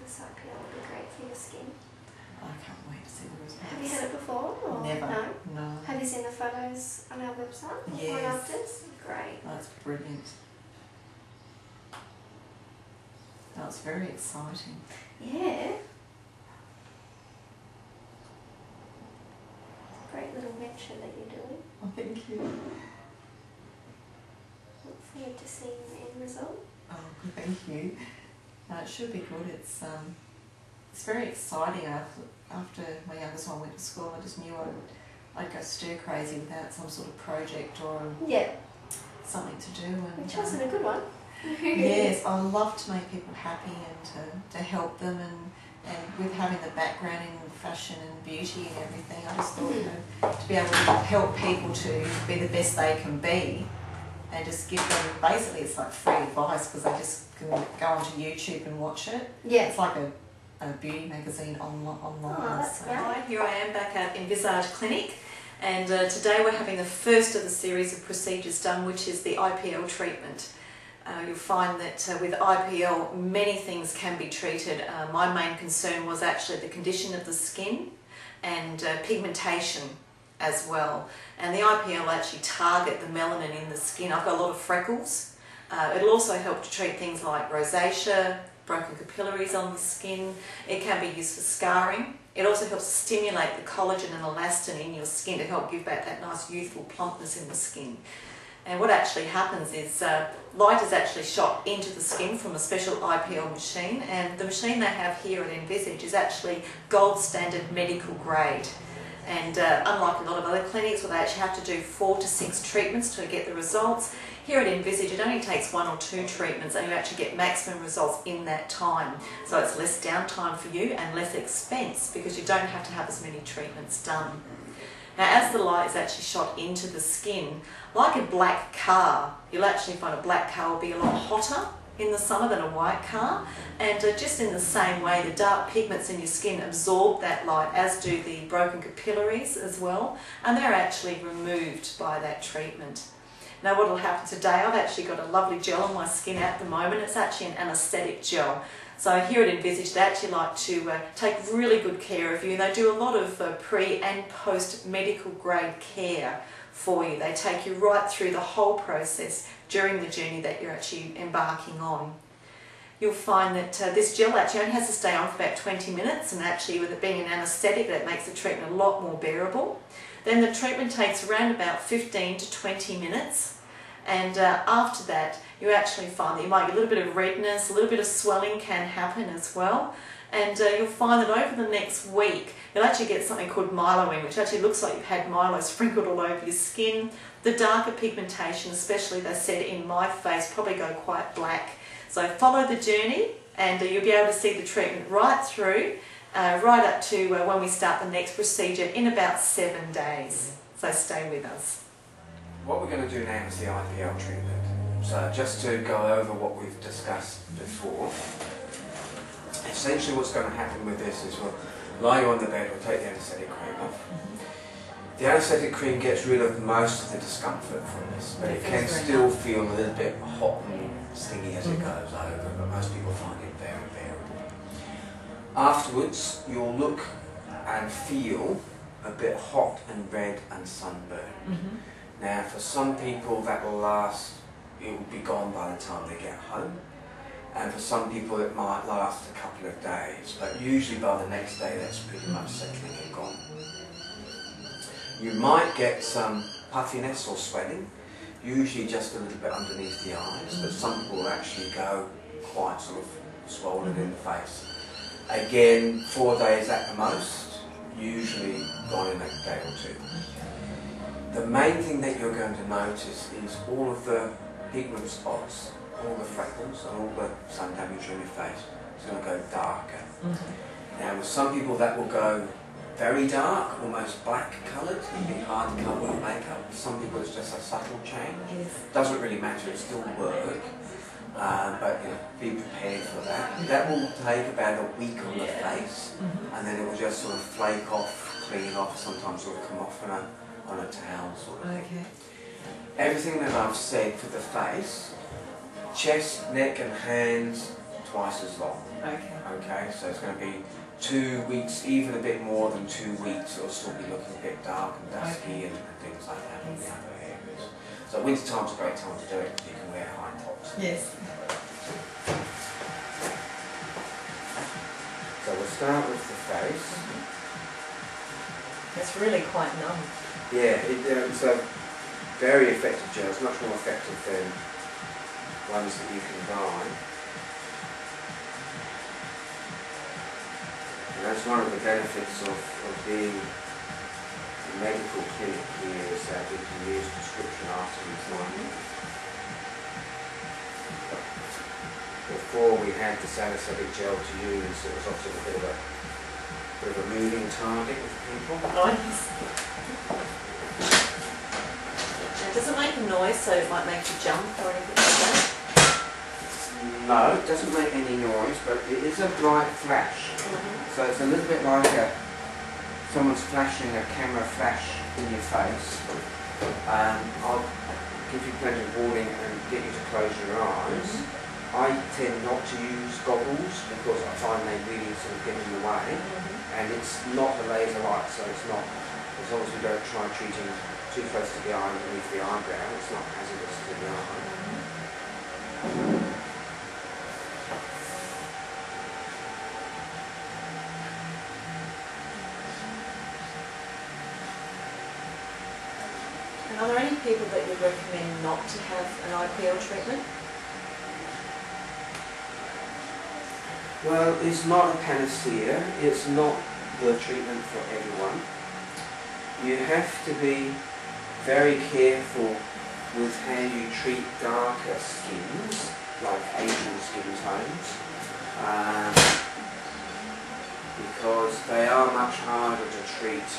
this IPL will be great for your skin. I can't wait to see the results. Have you had it before? Or Never. No? No. Have you seen the photos on our website? Yes. Or afters? Great. That's brilliant. That's very exciting. Yeah. Great little venture that you're doing. Oh, thank you. Look forward to seeing the end result. Oh, good, thank you. It should be good. It's very exciting. After my youngest one went to school, I just knew I'd go stir crazy without some sort of project or something to do. And which wasn't a good one. Yes, I love to make people happy and to help them, and with having the background in fashion and beauty and everything, I just thought, you know, to be able to help people to be the best they can be, and just give them, basically it's like free advice, because they just can go onto YouTube and watch it. Yeah. It's like a beauty magazine online. Oh, that's great. Hi, here I am back at Envisage Clinic, and today we're having the first of the series of procedures done, which is the IPL treatment. You'll find that with IPL many things can be treated. My main concern was actually the condition of the skin and pigmentation as well. And the IPL will actually target the melanin in the skin. I've got a lot of freckles. It'll also help to treat things like rosacea, broken capillaries on the skin. It can be used for scarring. It also helps stimulate the collagen and elastin in your skin to help give back that nice youthful plumpness in the skin. And what actually happens is light is actually shot into the skin from a special IPL machine, and the machine they have here at Envisage is actually gold standard medical grade. And unlike a lot of other clinics where they actually have to do 4 to 6 treatments to get the results, here at Envisage it only takes 1 or 2 treatments and you actually get maximum results in that time. So it's less downtime for you and less expense because you don't have to have as many treatments done. Now, as the light is actually shot into the skin, like a black car, you'll actually find a black car will be a lot hotter in the summer than a white car, and just in the same way the dark pigments in your skin absorb that light, as do the broken capillaries as well, and they're actually removed by that treatment. Now what will happen today, I've actually got a lovely gel on my skin at the moment. It's actually an anaesthetic gel. So here at Envisage they actually like to take really good care of you. They do a lot of pre and post medical grade care for you. They take you right through the whole process during the journey that you're actually embarking on. You'll find that this gel actually only has to stay on for about 20 minutes, and actually with it being an anaesthetic that makes the treatment a lot more bearable. Then the treatment takes around about 15 to 20 minutes, and after that you actually find that you might get a little bit of redness, a little bit of swelling can happen as well. And you'll find that over the next week you'll actually get something called miloing, which actually looks like you've had Milo sprinkled all over your skin. The darker pigmentation, especially they said in my face, probably go quite black. So follow the journey and you'll be able to see the treatment right through, right up to when we start the next procedure in about 7 days. So stay with us. What we're going to do now is the IPL treatment. So just to go over what we've discussed before, essentially what's going to happen with this is we'll lie you on the bed, we'll take the anaesthetic cream off. The anaesthetic cream gets rid of most of the discomfort from this, but it can still feel a little bit hot and stingy as it goes over, but most people find it very bearable. Afterwards, you'll look and feel a bit hot and red and sunburned. Now, for some people that will last, it will be gone by the time they get home. And for some people it might last a couple of days, but usually by the next day that's pretty much settling and gone. You might get some puffiness or swelling, usually just a little bit underneath the eyes, but some people will actually go quite sort of swollen in the face. Again, 4 days at the most, usually gone in a day or 2. The main thing that you're going to notice is all of the pigment spots, all the freckles and all the sun damage on your face is going to go darker. Now with some people that will go very dark, almost black coloured, it can be hard to cover with makeup. Some people it's just a subtle change. Doesn't really matter, it still work. But you know, be prepared for that. That will take about a week on the face, and then it will just sort of flake off, clean off, sometimes it will come off on a towel sort of thing. Everything that I've said for the face, chest, neck and hands, twice as long. Okay. Okay, so it's going to be 2 weeks, even a bit more than 2 weeks. It'll still be looking a bit dark and dusky and things like that in the other areas. So winter time's a great time to do it. You can wear high tops. Yes. So we'll start with the face. It's really quite numb. Yeah, it's a very effective gel. It's much more effective than ones that you can buy. And that's one of the benefits of being a medical clinic here, is that we can use prescription items like before we had the salicylic gel to use. It was often a bit of a moving target with people. Oh, yes. Now, does it make a noise so it might make you jump or anything like that? No, it doesn't make any noise, but it is a bright flash. So it's a little bit like someone's flashing a camera flash in your face. I'll give you plenty of warning and get you to close your eyes. I tend not to use goggles because I find they really sort of get in the way. And it's not a laser light, so it's not, as long as we don't try treating too close to the eye underneath the eyebrow, it's not hazardous to the eye. And are there any people that you recommend not to have an IPL treatment? Well, it's not a panacea. It's not the treatment for everyone. You have to be very careful with how you treat darker skins, like Asian skin tones, because they are much harder to treat,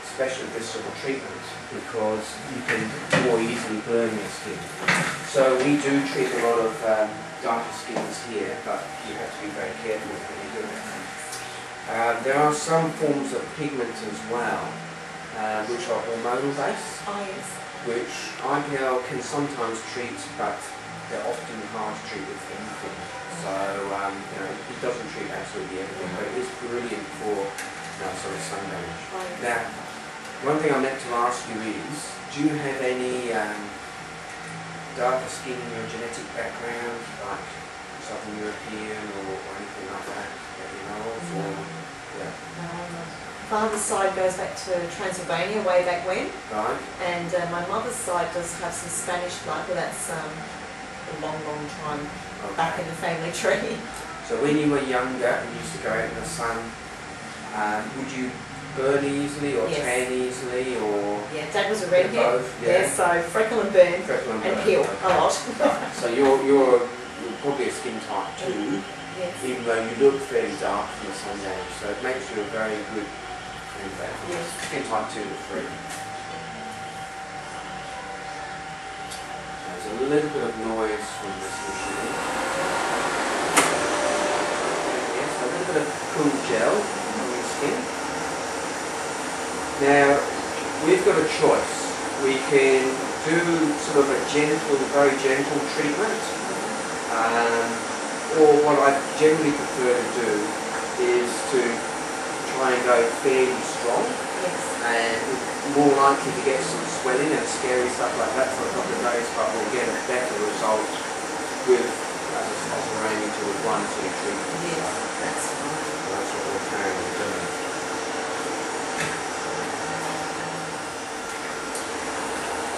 especially this sort of treatment, because you can more easily burn your skin. So we do treat a lot of darker skins here, but you have to be very careful when you do it. There are some forms of pigment as well, which are hormonal based, Oh, yes. which IPL can sometimes treat, but they're often hard to treat with anything. So it doesn't treat absolutely everything, but it is brilliant for sort of sun damage. Oh, yes. Now, one thing I meant to ask you is, do you have any darker skin in your genetic background, like Southern European or anything like that you know of? No. Yeah. Father's side goes back to Transylvania way back when, Right. and my mother's side does have some Spanish blood, but that's a long, long time back in the family tree. So when you were younger and used to go out in the sun, would you burn easily or Yes. tan easily, or Yeah, Dad was a redhead. both? Yeah. So freckle and burn Freckle and and burn. peel a lot. Right. So you're probably a skin type 2, Yes. even though you look fairly dark from the sun damage. So it makes you a very good candidate. Yes. Skin type 2 to 3. There's a little bit of noise from this machine. Yes, a little bit of cool gel on your skin. Now, we've got a choice. We can do sort of a gentle, very gentle treatment, or what I generally prefer to do is to try and go fairly strong, Yes. and more likely to get some swelling and scary stuff like that for a couple of days, but we'll get a better result with, as we're aiming towards 1 or 2 treatments. Yes, that's fine. That's what we're currently doing.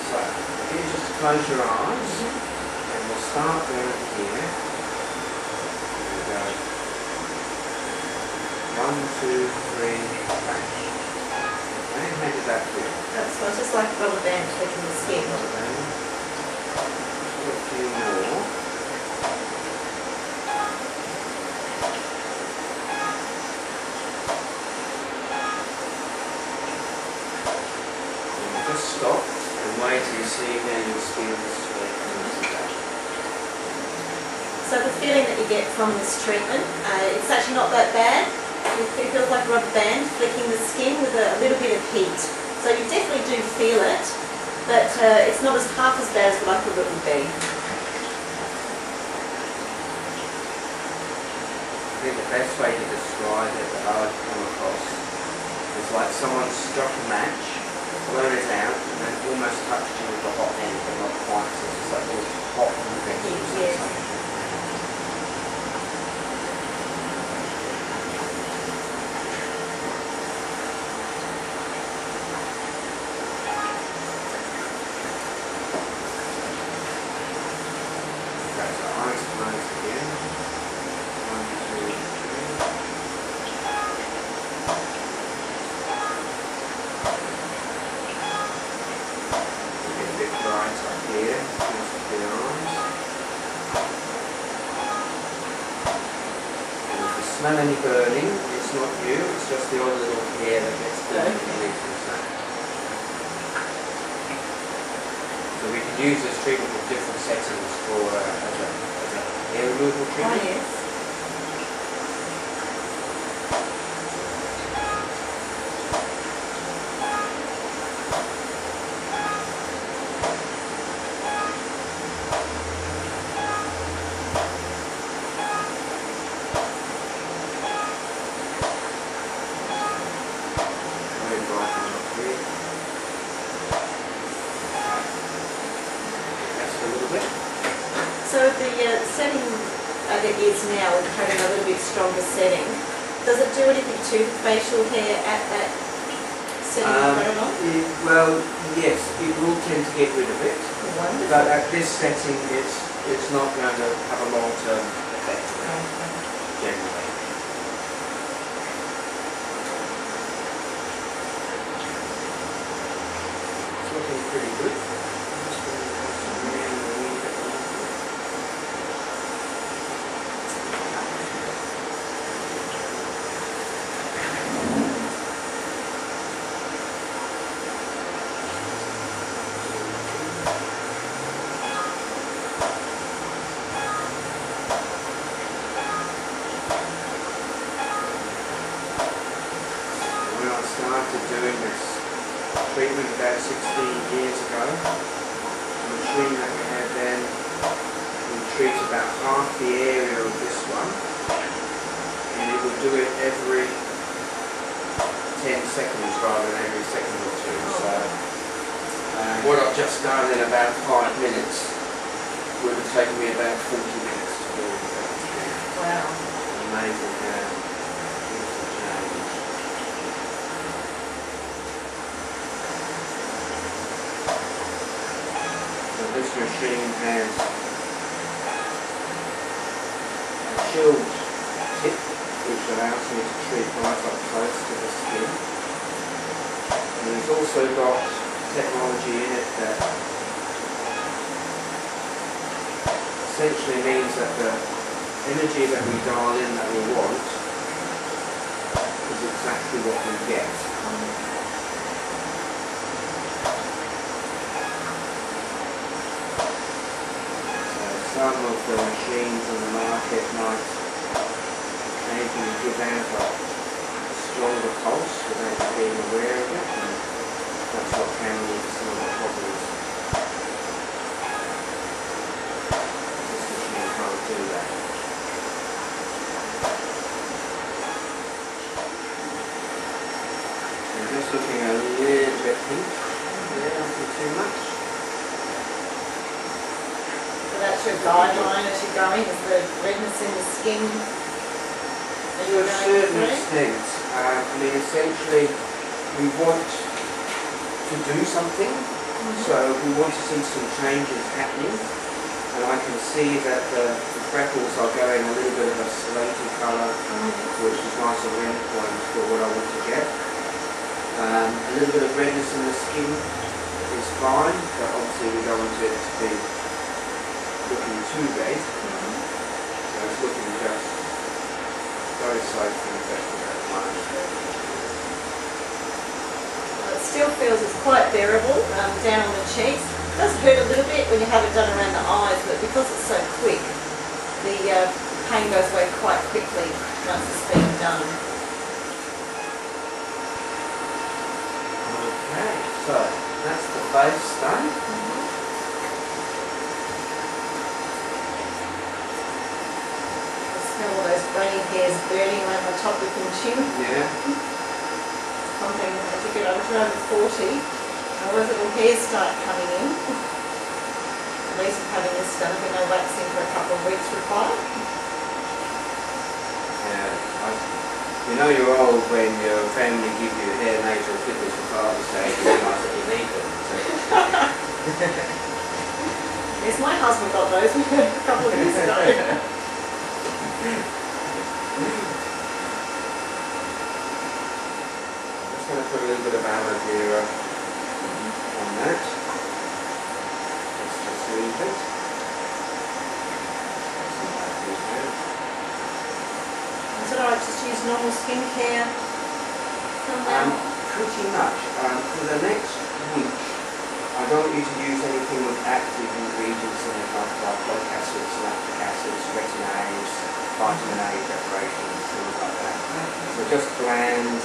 So, if you just close your eyes, and we'll start down here. There we go. 1, 2, 3, flash. Okay, how did that feel? That's fine. Just like a rubber band taking the skin. Rubber band. Just a few more. And we'll just stop and wait till you see how your skin is sweating. So the feeling that you get from this treatment, it's actually not that bad. It feels like a rubber band flicking the skin with a little bit of heat. So you definitely do feel it, but it's not half as bad as what I thought it would be. best way to describe it that I've come across is like someone struck a match, blown it out, and then almost touched you with the hot end, but not quite. So it's like this hot conventional sensation. Okay, so eyes closed again. 1, 2, 3. Get a bit bright up here, just the eyes. And if you smell any burning, it's not you, it's just the odd little hair that gets burnt beneath the sand. So we can use this treatment in different settings for as a hair removal treatment. Oh, yes. Very bright one up here. Just a little bit. So the setting that it is now, with having a little bit stronger setting, does it do anything to the facial hair at that setting you put it on? Well, yes, it will tend to get rid of it, Wonderful. but at this setting, it's not going to have a long-term effect generally. It's looking pretty good. Just going to have some really, really bit more. When I started doing this treatment about 16 years ago, the machine that we had then would treat about half the area of this one, and it would do it every 10 seconds rather than every second or two. So what I've just done in about 5 minutes would have taken me about 40 minutes to do that. Wow. Amazing how things have changed. So this machine has a chilled tip which allows me to treat right up close to the skin. And it's also got technology in it that essentially means that the energy that we dial in that we want is exactly what we get. So some of the machines on the market might occasionally give out a stronger pulse without you being aware of it, and that's what can lead to some of the problems. This machine can't do that. I'm just looking a little bit pink. Yeah, nothing too much. So that's your guideline as you're going, is the redness in the skin that To you're a going certain through? extent, I mean, essentially, we want to do something, so we want to see some changes happening, and I can see that the freckles are going a little bit of a slaty colour, which is nice as an endpoint for what I want to get. A little bit of redness in the skin is fine, but obviously we don't want it to be looking too red, so it's looking just very safe and effective at the moment. Well, it still feels it's quite bearable down on the cheeks. It does hurt a little bit when you have it done around the eyes, but because it's so quick, the pain goes away quite quickly once it's been done. Okay, so that's the face done. Smell all those grey hairs burning around the top with the chin. Yeah. Something as you get over 40, all those little hairs start coming in. At least I'm having this done, I've been no waxing for a couple of weeks required. Yeah. You know you're old when your family give you hair nails or clippers for Father's Day, you realise that you need them. So. Yes, my husband got those a couple of years ago. Just going to put a little bit of aloe vera on that. Just to soothe it. Is it alright just to use normal skincare? Pretty much. For the next week, I don't want you to use anything with active ingredients in it, like glycolic acids, lactic acids, retinoids, vitamin A preparations, things like that. So just bland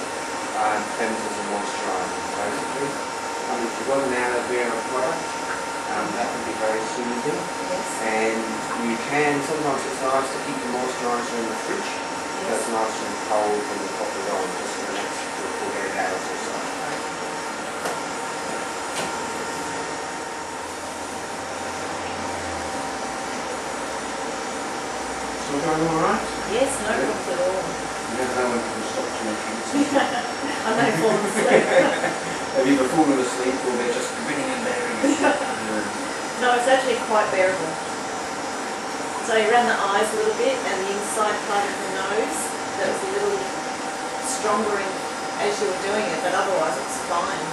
cleansers and moisturisers, basically. If you've got an aloe vera product, that can be very soothing. Yes. And you can, sometimes it's nice to keep the moisturiser in the fridge. Yes. That's nice and cold when you pop it on, just for the next 48 hours or so. Still going alright? Yes, no problems at all. You never know when people stop talking. I may fall asleep. Have you ever fallen asleep or they're just grinning and bearing you? No, it's actually quite bearable. So around the eyes a little bit and the inside part of the nose, that was a little stronger as you were doing it, but otherwise it's fine.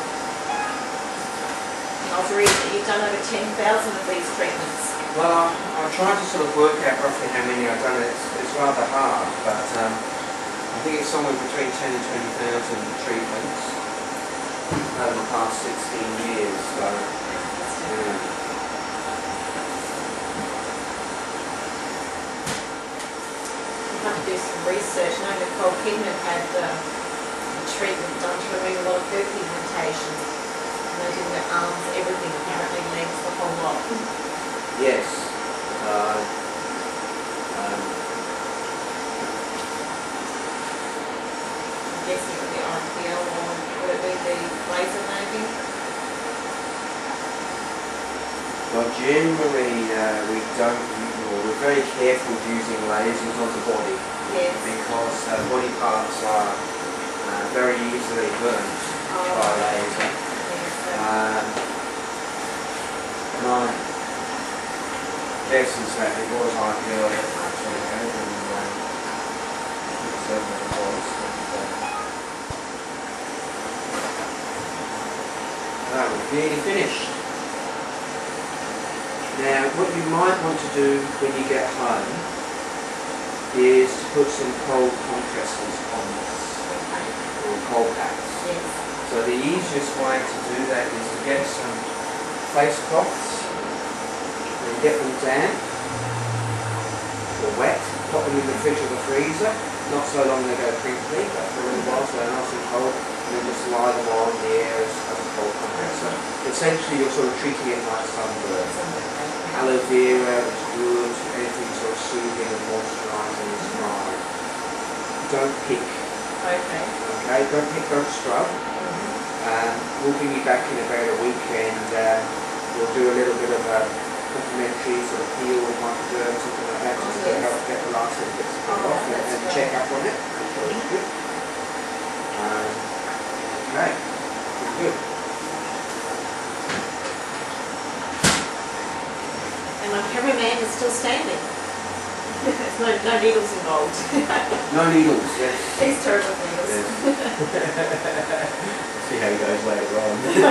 I was reading that you've done over 10,000 of these treatments. Well, I tried to sort of work out roughly how many I've done. It's rather hard, but I think it's somewhere between 10 and 20,000 treatments over the past 16 years. So, yeah. You have to do some research. I know Nicole Kidman had a treatment done to remove a lot of her pigmentation. And they did their arms, everything, apparently legs, the whole lot. Yes. I'm guessing it would be IPL or would it be the laser maybe? Well, generally we don't, we're very careful using lasers on the body. Yes. Because body parts are very easily burnt by laser. My guess is that it was IPL that actually had it, and it certainly was. That was nearly finished. Now, what you might want to do when you get home is to put some cold compresses on this, or cold packs. Yes. So the easiest way to do that is to get some face cloths and get them damp or wet, pop them in the fridge or the freezer, not so long they go crinkly, but for a little while so they're nice and cold, and then just lie them on the air as a cold compress. So essentially you're sort of treating it like sunburn. Aloe vera is good, anything sort of soothing and moisturising is fine. Don't pick. Okay. Okay, don't scrub. We'll bring you back in about a week and we'll do a little bit of a complimentary sort of peel with microderm, something like that, just to help get the last little bits off and check up on it. Good. Okay, good. And my cameraman is still standing. There's no needles involved. No needles, yes. He's terrible with needles. Yes. See how he goes later on. You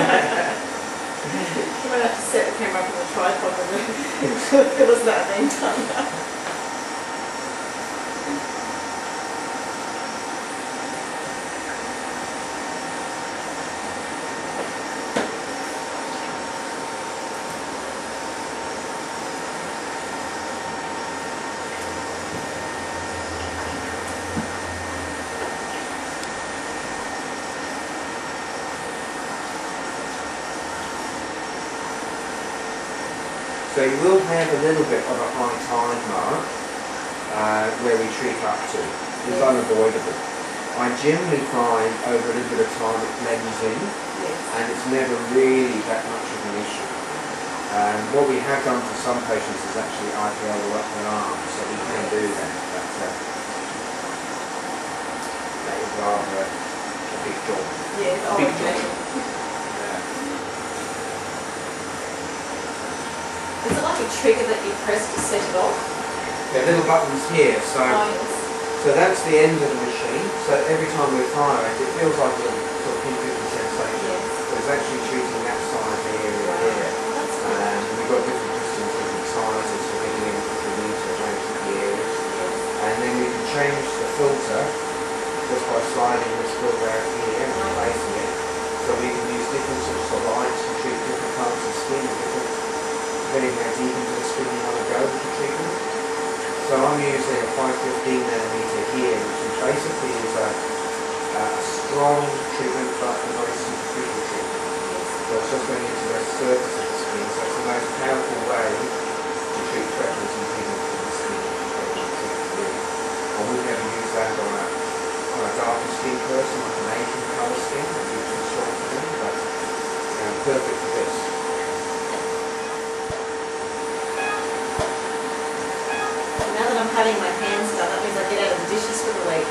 might have to set the camera up on the tripod and fill us that being done. So you will have a little bit of a high tide mark where we treat up to. is unavoidable. I generally find over a little bit of time it blends in, and it's never really that much of an issue. What we have done for some patients is actually IPL the up their arms, so we can do that. But that is rather a big job. Yeah, Big okay. job. Yeah. Is it like a trigger that you press to set it off? There are little buttons here, so Yes. so that's the end of the machine. So every time we fire it, it feels like a little sort of ping-ping sensation. Yes. But it's actually treating that side of the area here. That's good. And we've got different distance, different sizes for getting in if we need to change the areas. And then we can change the filter just by sliding this filter out here and replacing it. So we can use different sorts of lights to treat different colours of skin, depending how deep into the skin you want to go with the treatment. So I'm using a 515 nanometer here, which basically is a strong treatment but a very superficial treatment. So it's just going into the surface of the skin, so it's the most powerful way to treat freckles and pigments in the skin. I would never use that on a darker skin person, like an Asian colour skin, that would be too strong for them, but perfect for this. Now that I'm having my hands done, that means I get out of the dishes for the week.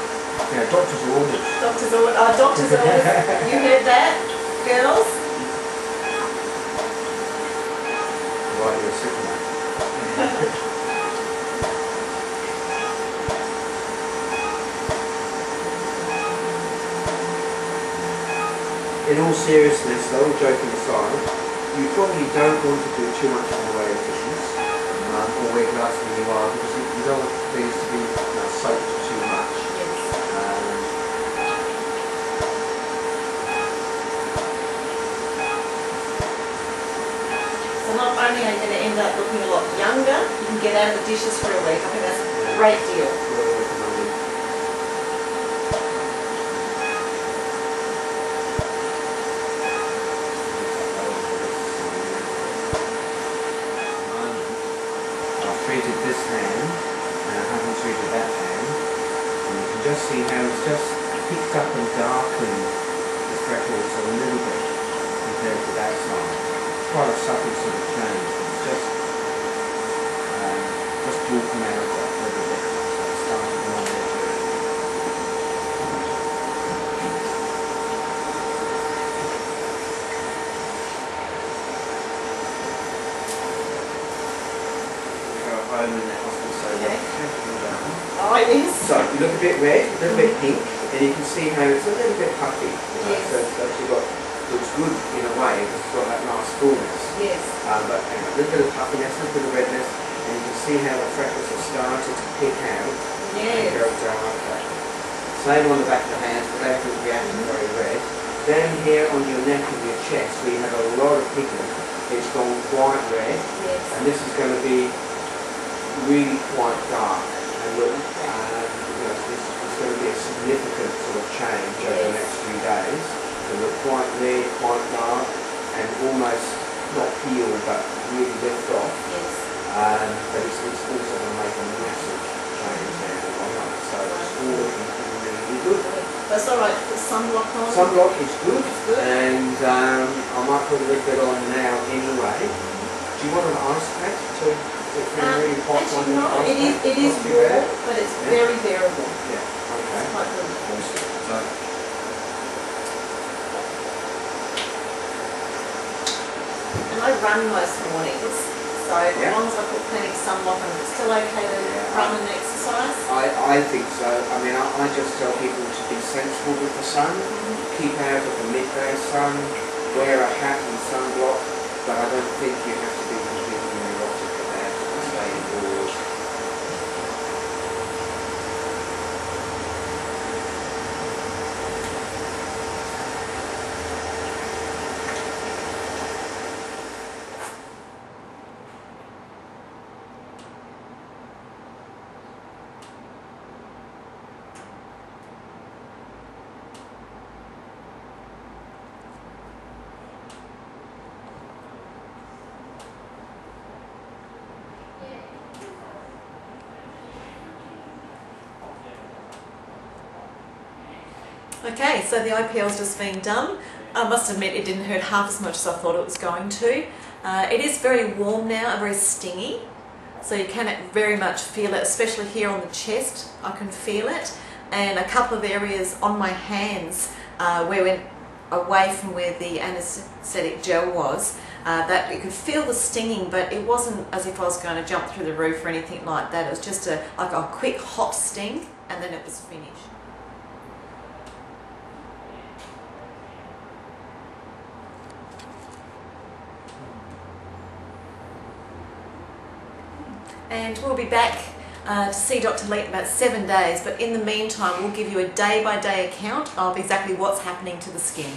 Yeah, doctor's orders. Doctor's orders. You heard that, girls? Right, you're sick of that. In all seriousness, though, joking aside, you probably don't want to do too much in the way of dishes, or wear gloves when you are, because you don't want things to be soaked too much. So not only are you going to end up looking a lot younger, you can get out of the dishes for a week. I think that's a great deal. I've treated this hand, and I haven't treated that hand, and you can just see how it's just picked up and darkened the freckles a little bit compared to that side. It's quite a subtle sort of change. It's just walking out of that little bit. So it's starting on there. Home in the hospital, so Okay. yeah. Oh, yes. So you look a bit red, a little bit pink, and you can see how it's a little bit puffy. Yes. So it's actually looks good in a way, because it's got that nice fullness. Yes. But a little bit of puffiness, a little bit of redness, and you can see how the freckles have started to pick out and go Yes. darker. Same on the back of the hands, but they haven't reacted very red. Down here on your neck and your chest, where you have a lot of pigment, it's gone quite red, Yes. and this is going to be really quite dark, and look, it's going to be a significant sort of change over the next few days. It'll look quite red, quite dark, and almost not peel, but really lift off. Yes. But it's also going to make a massive change now on that, so it's all looking really good. That's all right. Put sunblock on. Sunblock is good, good. and I might put a little bit on now anyway. Do you want an ice pack to? Really hot Actually, one, no, ice it pack? is Not too warm, bad. but it's Yeah. very variable. Yeah, okay. It's quite good. Awesome. And I run most mornings, so as Yeah. long as I put plenty of sunblock on, it's still okay to run and exercise. I think so. I mean, I just tell people to be sensible with the sun, keep out of the midday sun, wear a hat and sunblock, but I don't think you have to be completely neurotic about staying indoors. Okay, so the IPL's just been done. I must admit it didn't hurt half as much as I thought it was going to. It is very warm now and very stingy, so you can very much feel it, especially here on the chest. I can feel it, and a couple of areas on my hands where we went away from where the anaesthetic gel was, that you could feel the stinging, but it wasn't as if I was going to jump through the roof or anything like that. It was just like a quick hot sting, and then it was finished. And we'll be back to see Dr. Lee in about 7 days, but in the meantime we'll give you a day-by-day account of exactly what's happening to the skin.